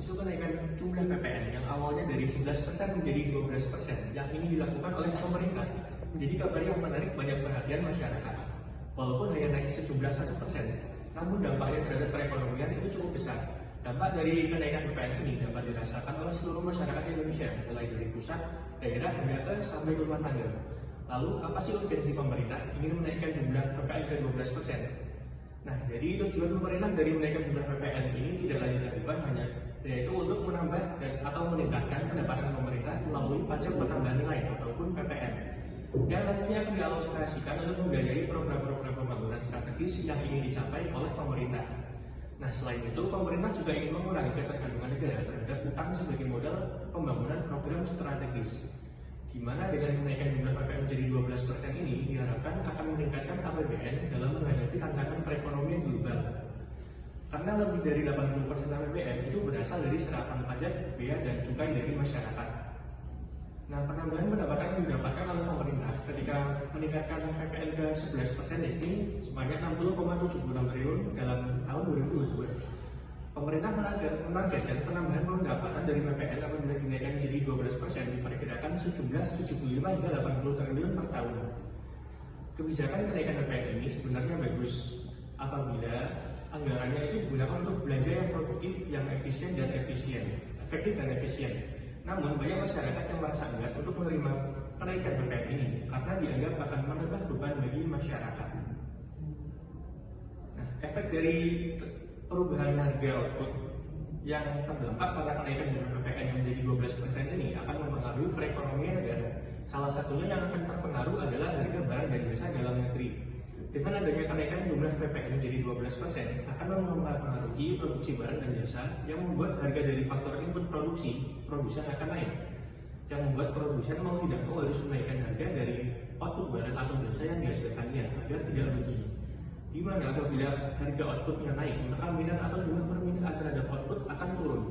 isu kenaikan jumlah PPN yang awalnya dari 11% menjadi 12% yang ini dilakukan oleh pemerintah menjadi kabar yang menarik banyak perhatian masyarakat. Walaupun hanya naik sejumlah 1%, namun dampaknya terhadap perekonomian itu cukup besar. Dampak dari kenaikan PPN ini dapat dirasakan oleh seluruh masyarakat Indonesia, mulai dari pusat, daerah, hingga ke sampai rumah tangga. Lalu, apa sih urgensi pemerintah ingin menaikkan jumlah PPN ke 12%? Nah, jadi tujuan pemerintah dari menaikkan jumlah PPN ini tidak lain dan bukan hanya yaitu untuk menambah dan atau meningkatkan pendapatan pemerintah melalui pajak bertambah nilai ataupun PPN yang nantinya akan dialokasikan untuk membiayai program-program pembangunan strategis yang ingin dicapai oleh pemerintah. Nah, selain itu, pemerintah juga ingin mengurangi ketergantungan negara terhadap utang sebagai modal pembangunan program strategis, di mana dengan kenaikan jumlah PPN menjadi 12% ini diharapkan akan meningkatkan APBN dalam menghadapi tantangan perekonomian global. Karena lebih dari 80% APBN itu berasal dari serapan pajak, bea, dan cukai dari masyarakat. Nah, penambahan pendapatan yang didapatkan oleh pemerintah ketika meningkatkan PPN ke 11% ini sebanyak 60,76 triliun dalam tahun 2022. Pemerintah menargetkan penambahan pendapatan dari PPN apabila dinaikkan menjadi 12% diperkirakan sejumlah 75 hingga 80 triliun per tahun. Kebijakan kenaikan PPN ini sebenarnya bagus apabila anggarannya itu digunakan untuk belanja yang produktif, yang efisien dan efektif dan efisien. Namun banyak masyarakat yang merasa enggan untuk menerima kenaikan PPN ini karena dianggap akan menambah beban bagi masyarakat. Nah, efek dari perubahan harga output yang terdampak karena kenaikan jumlah PPN yang menjadi 12% ini akan mempengaruhi perekonomian negara. Salah satunya yang akan terpengaruh adalah harga barang dan jasa dalam negeri. Dengan adanya kenaikan jumlah PPN menjadi 12% akan mempengaruhi produksi barang dan jasa yang membuat harga dari faktor input produsen akan naik. Yang membuat produsen mau tidak mau harus menaikkan harga dari output barang atau jasa yang dihasilkannya agar tidak rugi. Di mana apabila harga outputnya naik, maka minat atau jumlah permintaan terhadap output akan turun.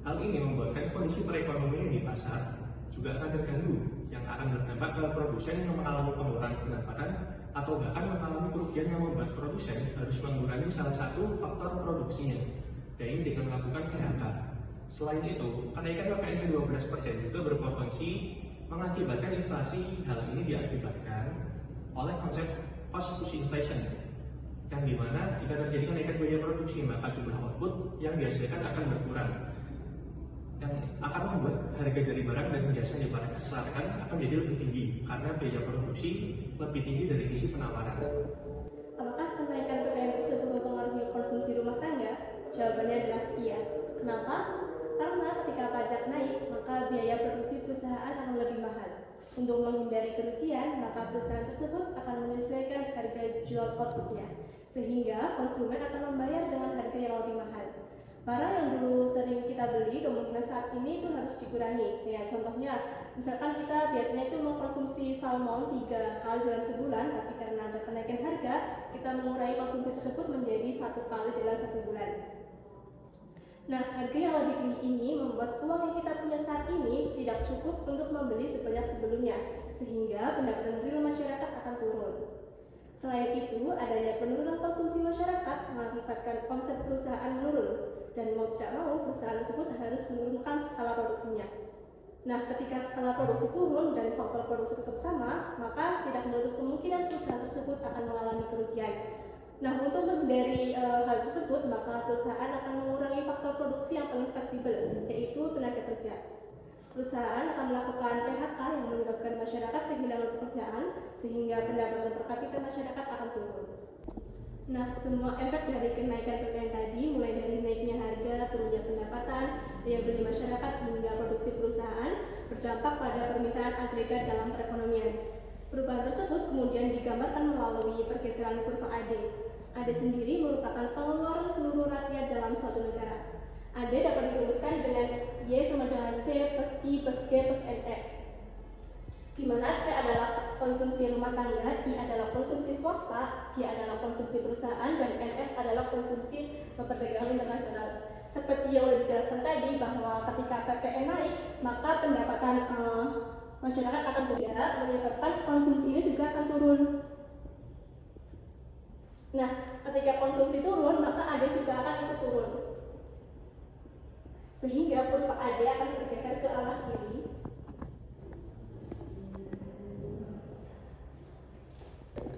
Hal ini membuatkan kondisi perekonomian di pasar juga akan terganggu, yang akan berdampak ke produsen yang mengalami penurunan pendapatan atau bahkan mengalami kerugian yang membuat produsen harus mengurangi salah satu faktor produksinya, yaitu dengan melakukan PHK. Selain itu, kenaikan PPN ke 12% juga berpotensi mengakibatkan inflasi. Hal ini diakibatkan oleh konsep cost push inflation, yang dimana jika terjadi kenaikan biaya produksi maka jumlah output yang dihasilkan akan berkurang, yang akan membuat harga dari barang dan jasa yang dipasarkan akan jadi lebih tinggi karena biaya produksi lebih tinggi dari sisi penawaran. Apakah kenaikan PPN tersebut mempengaruhi konsumsi rumah tangga? Jawabannya adalah iya. Kenapa? Karena ketika pajak naik, maka biaya produksi perusahaan akan lebih mahal. Untuk menghindari kerugian, maka perusahaan tersebut akan menyesuaikan harga jual outputnya, sehingga konsumen akan membayar dengan harga yang lebih mahal. Barang yang dulu sering kita beli kemungkinan saat ini itu harus dikurangi. Ya, contohnya, misalkan kita biasanya itu mengkonsumsi salmon 3 kali dalam sebulan, tapi karena ada kenaikan harga, kita mengurangi konsumsi tersebut menjadi 1 kali dalam 1 bulan. Nah, harga yang lebih tinggi ini membuat uang yang kita punya saat ini tidak cukup untuk membeli sebanyak sebelumnya, sehingga pendapatan real masyarakat akan turun. Selain itu, adanya penurunan konsumsi masyarakat mengakibatkan omset perusahaan menurun, dan mau tidak mau perusahaan tersebut harus menurunkan skala produksinya. Nah, ketika skala produksi turun dan faktor produksi tetap sama, maka tidak menutup kemungkinan perusahaan tersebut akan mengalami kerugian. Nah, untuk menghindari hal tersebut, maka perusahaan akan mengurangi faktor produksi yang paling fleksibel, yaitu tenaga kerja. Perusahaan akan melakukan PHK yang menyebabkan masyarakat kehilangan pekerjaan, sehingga pendapatan per kapita masyarakat akan turun. Nah, semua efek dari kenaikan PPN tadi, mulai dari naiknya harga, turunnya pendapatan, daya beli masyarakat, hingga produksi perusahaan, berdampak pada permintaan agregat dalam perekonomian. Perubahan tersebut kemudian digambarkan melalui pergeseran kurva AD. AD sendiri merupakan pengeluaran seluruh rakyat dalam suatu negara. AD dapat dirumuskan dengan Y sama dengan C plus I plus G plus NX, di mana C adalah konsumsi rumah tangga, I adalah konsumsi swasta, G adalah konsumsi perusahaan, dan NX adalah konsumsi perdagangan internasional. Seperti yang sudah dijelaskan tadi, bahwa ketika PPN naik, maka pendapatan masyarakat akan turun, menyebabkan konsumsi ini juga akan turun. Nah, ketika konsumsi turun, maka AD juga akan ikut turun. sehingga kurva AD akan bergeser ke arah kiri.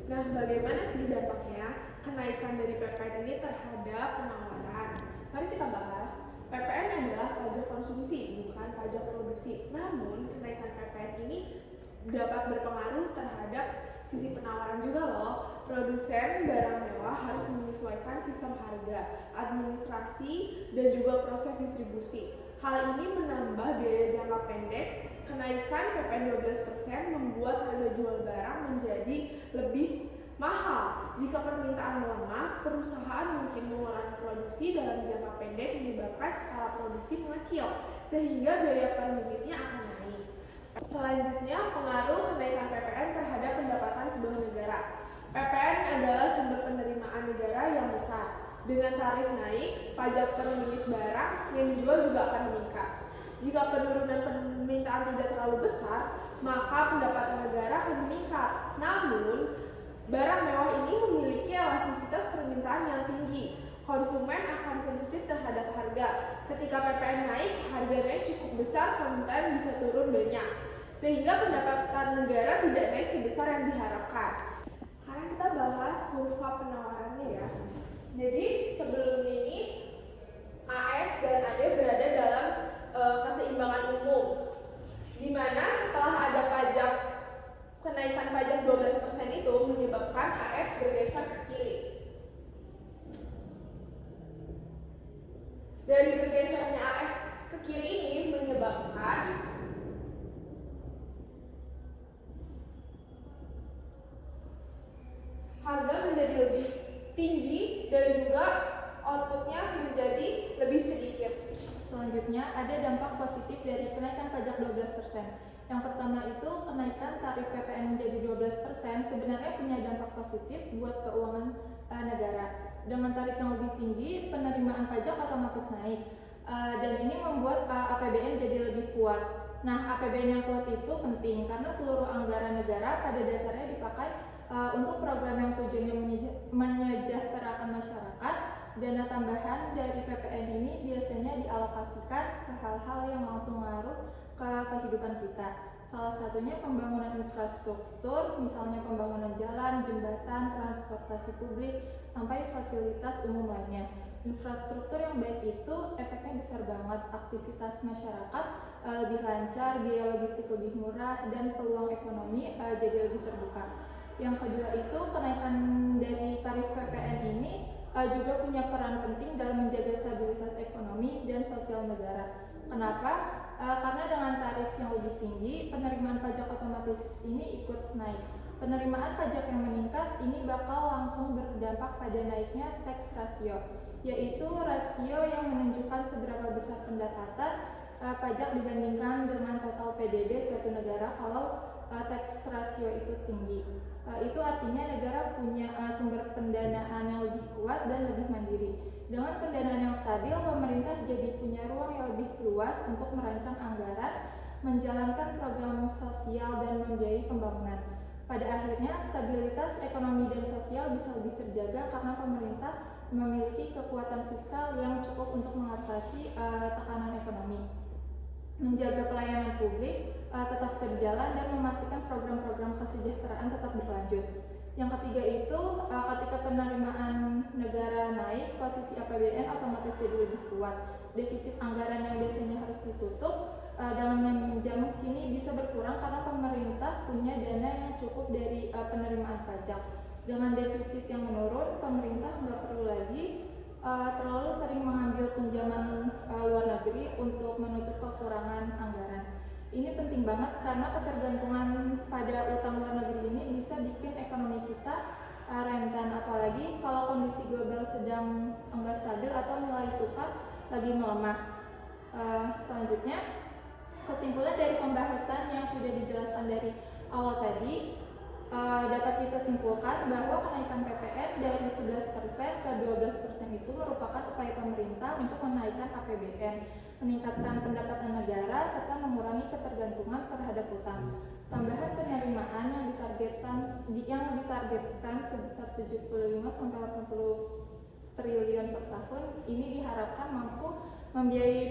Nah, bagaimana sih dampaknya kenaikan dari PPN ini terhadap penawaran? Mari kita bahas. PPN adalah pajak konsumsi, bukan pajak produksi. Namun, kenaikan PPN ini dapat berpengaruh terhadap sisi penawaran juga loh. Produsen barang mewah harus menyesuaikan sistem harga, administrasi, dan juga proses distribusi. Hal ini menambah biaya jangka pendek. Kenaikan PPN 12% membuat harga jual barang menjadi lebih mahal. Jika permintaan melemah, perusahaan mungkin mengurangi produksi dalam jangka pendek menyebabkan skala produksi mengecil, sehingga biaya per unitnya akan naik. Selanjutnya, pengaruh kenaikan PPN terhadap pendapatan sebuah negara. PPN adalah sumber penerimaan negara yang besar. Dengan tarif naik, pajak per unit barang yang dijual juga akan meningkat. Jika penurunan permintaan tidak terlalu besar, maka pendapatan negara akan meningkat. Namun, barang mewah ini memiliki elastisitas permintaan yang tinggi. Konsumen akan sensitif terhadap harga. Ketika PPN naik, harga naik cukup besar, permintaan bisa turun banyak, sehingga pendapatan negara tidak naik sebesar yang diharapkan. Sekarang kita bahas kurva penawarannya ya. Jadi sebelum ini AS dan AD berada dalam keseimbangan umum, di mana setelah ada kenaikan pajak 12% itu menyebabkan AS bergeser ke kiri. Dari bergesernya AS ke kiri ini menyebabkan harga menjadi lebih tinggi dan juga outputnya menjadi lebih sedikit. Selanjutnya, ada dampak positif dari kenaikan pajak 12%. Yang pertama itu, kenaikan tarif PPN menjadi 12% sebenarnya punya dampak positif buat keuangan negara. Dengan tarif yang lebih tinggi, penerimaan pajak otomatis naik. Dan ini membuat APBN jadi lebih kuat. Nah, APBN yang kuat itu penting karena seluruh anggaran negara pada dasarnya dipakai untuk program yang tujuannya menyejahterakan masyarakat. Dana tambahan dari PPN ini biasanya dialokasikan ke hal-hal yang langsung ngaruh ke kehidupan kita. Salah satunya pembangunan infrastruktur, misalnya pembangunan jalan, jembatan, transportasi publik, sampai fasilitas umum lainnya. Infrastruktur yang baik itu efeknya besar banget, aktivitas masyarakat lebih lancar, biaya logistik lebih murah, dan peluang ekonomi jadi lebih terbuka. Yang kedua itu, kenaikan dari tarif PPN ini juga punya peran penting dalam menjaga stabilitas ekonomi dan sosial negara. Kenapa? Karena dengan tarif yang lebih tinggi, penerimaan pajak otomatis ini ikut naik. Penerimaan pajak yang meningkat ini bakal langsung berdampak pada naiknya tax ratio, yaitu rasio yang menunjukkan seberapa besar pendapatan pajak dibandingkan dengan total PDB suatu negara kalau tax ratio itu tinggi. Itu artinya negara punya sumber pendanaan yang lebih kuat dan lebih mandiri. Dengan pendanaan yang stabil, pemerintah jadi punya ruang yang lebih luas untuk merancang anggaran, menjalankan program sosial, dan membiayai pembangunan. Pada akhirnya, stabilitas ekonomi dan sosial bisa lebih terjaga karena pemerintah memiliki kekuatan fiskal yang cukup untuk mengatasi tekanan ekonomi, menjaga pelayanan publik tetap berjalan, dan memastikan program-program kesejahteraan tetap berlanjut. Yang ketiga itu, ketika penerimaan negara naik, posisi APBN otomatis jadi lebih kuat. Defisit anggaran yang biasanya harus ditutup dengan meminjam kini bisa berkurang karena pemerintah punya dana yang cukup dari penerimaan pajak. Dengan defisit yang menurun, pemerintah nggak perlu lagi terlalu sering mengambil pinjaman luar negeri untuk menutup kekurangan anggaran. Ini penting banget karena ketergantungan pada utang luar negeri ini bisa bikin ekonomi kita rentan, apalagi kalau kondisi global sedang enggak stabil atau nilai tukar lagi melemah. Selanjutnya, kesimpulan dari pembahasan yang sudah dijelaskan dari awal tadi, dapat kita simpulkan bahwa kenaikan PPN dari 11% ke 12% itu merupakan upaya pemerintah untuk menaikkan APBN, meningkatkan pendapatan negara, serta mengurangi ketergantungan terhadap utang. Tambahan penerimaan yang ditargetkan sebesar 75-80 triliun per tahun ini diharapkan mampu membiayai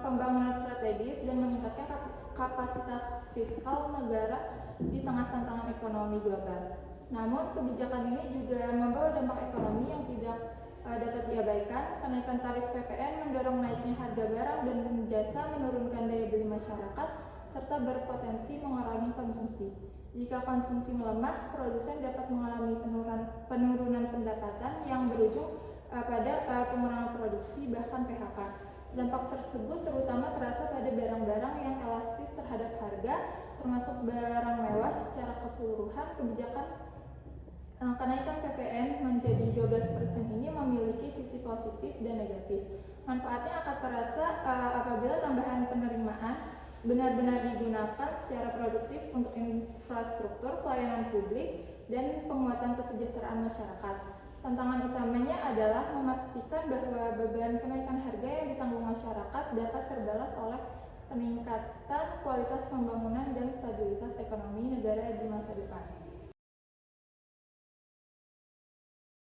pembangunan strategis dan meningkatkan kapasitas fiskal negara di tengah tantangan ekonomi global. Namun, kebijakan ini juga membawa dampak ekonomi yang tidak dapat diabaikan. Kenaikan tarif PPN mendorong naiknya harga barang dan jasa, menurunkan daya beli masyarakat, serta berpotensi mengurangi konsumsi. Jika konsumsi melemah, produsen dapat mengalami penurunan pendapatan yang berujung pada pengurangan produksi, bahkan PHK. Dampak tersebut terutama terasa pada barang-barang yang elastis terhadap harga, termasuk barang mewah. Secara keseluruhan, kebijakan kenaikan PPN menjadi 12% ini memiliki sisi positif dan negatif. Manfaatnya akan terasa apabila tambahan penerimaan benar-benar digunakan secara produktif untuk infrastruktur, pelayanan publik, dan penguatan kesejahteraan masyarakat. Tantangan utamanya adalah memastikan bahwa beban kenaikan harga yang ditanggung masyarakat dapat terbalas oleh peningkatan kualitas pembangunan dan stabilitas ekonomi negara di masa depan.